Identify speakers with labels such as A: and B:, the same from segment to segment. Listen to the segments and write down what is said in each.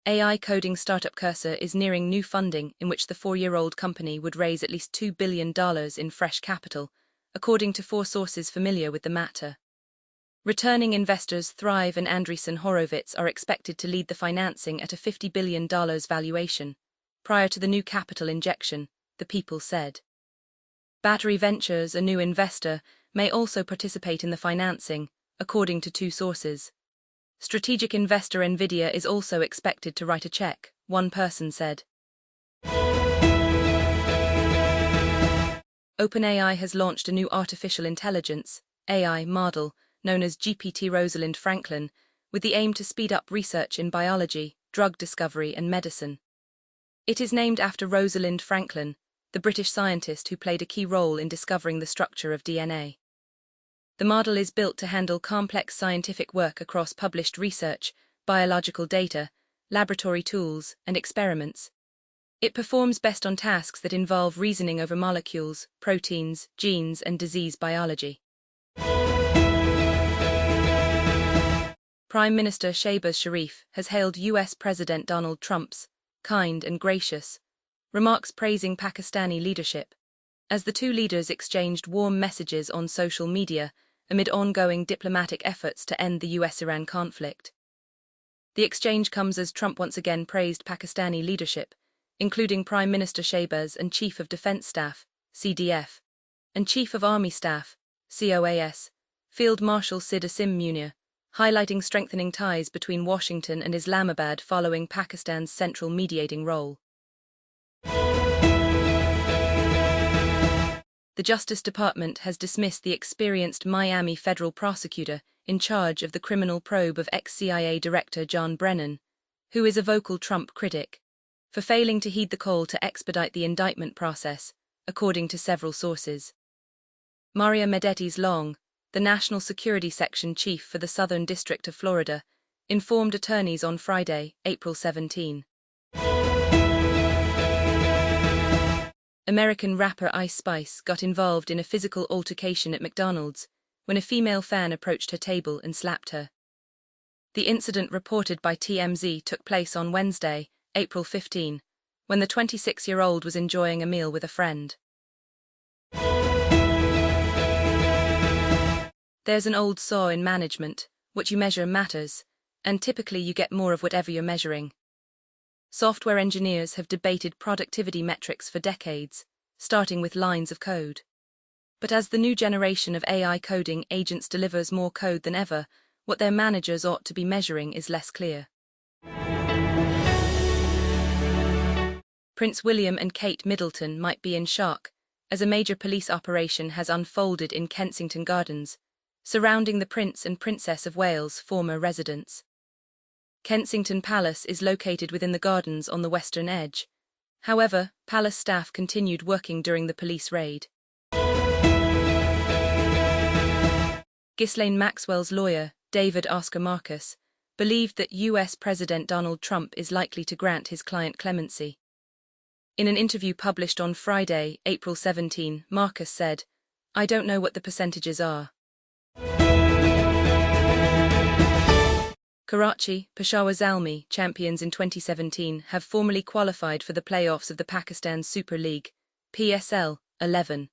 A: AI coding startup Cursor is nearing new funding in which the 4-year-old company would raise at least $2 billion in fresh capital, according to 4 sources familiar with the matter. Returning investors Thrive and Andreessen Horowitz are expected to lead the financing at a $50 billion valuation, prior to the new capital injection, the People said. Battery Ventures, a new investor, may also participate in the financing, according to 2 sources. Strategic investor Nvidia is also expected to write a check, one person said. OpenAI has launched a new artificial intelligence AI model known as GPT Rosalind Franklin, with the aim to speed up research in biology, drug discovery and medicine. It is named after Rosalind Franklin, the British scientist who played a key role in discovering the structure of DNA. The model is built to handle complex scientific work across published research, biological data, laboratory tools, and experiments. It performs best on tasks that involve reasoning over molecules, proteins, genes, and disease biology. Prime Minister Shehbaz Sharif has hailed US President Donald Trump's kind and gracious remarks praising Pakistani leadership, as the 2 leaders exchanged warm messages on social media amid ongoing diplomatic efforts to end the US-Iran conflict. The exchange comes as Trump once again praised Pakistani leadership, including Prime Minister Shehbaz and Chief of Defense Staff, CDF, and Chief of Army Staff, COAS, Field Marshal Sid Asim Munir, highlighting strengthening ties between Washington and Islamabad following Pakistan's central mediating role. The Justice Department has dismissed the experienced Miami federal prosecutor in charge of the criminal probe of ex-CIA Director John Brennan, who is a vocal Trump critic, for failing to heed the call to expedite the indictment process, according to several sources. Maria Medeiros Long, the National Security Section Chief for the Southern District of Florida, informed attorneys on Friday, April 17. American rapper Ice Spice got involved in a physical altercation at McDonald's when a female fan approached her table and slapped her. The incident, reported by TMZ, took place on Wednesday, April 15, when the 26-year-old was enjoying a meal with a friend. There's an old saw in management: what you measure matters, and typically you get more of whatever you're measuring. Software engineers have debated productivity metrics for decades, starting with lines of code. But as the new generation of AI coding agents delivers more code than ever, what their managers ought to be measuring is less clear. Prince William and Kate Middleton might be in shock, as a major police operation has unfolded in Kensington Gardens, surrounding the Prince and Princess of Wales' former residence. Kensington Palace is located within the gardens on the western edge. However, palace staff continued working during the police raid. Ghislaine Maxwell's lawyer, David Oscar Marcus, believed that US President Donald Trump is likely to grant his client clemency. In an interview published on Friday, April 17, Marcus said, "I don't know what the percentages are." Karachi, Peshawar Zalmi, champions in 2017, have formally qualified for the playoffs of the Pakistan Super League, PSL 11.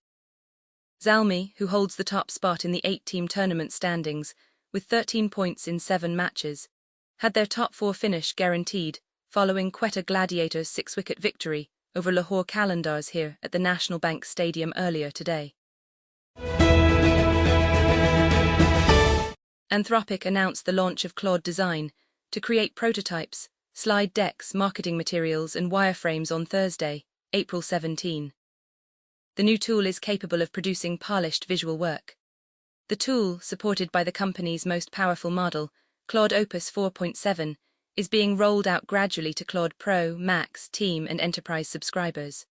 A: Zalmi, who holds the top spot in the 8-team tournament standings, with 13 points in 7 matches, had their top 4 finish guaranteed following Quetta Gladiators' 6-wicket victory over Lahore Qalandars here at the National Bank Stadium earlier today. Anthropic announced the launch of Claude Design to create prototypes, slide decks, marketing materials, and wireframes on Thursday, April 17. The new tool is capable of producing polished visual work. The tool, supported by the company's most powerful model, Claude Opus 4.7, is being rolled out gradually to Claude Pro, Max, Team, and Enterprise subscribers.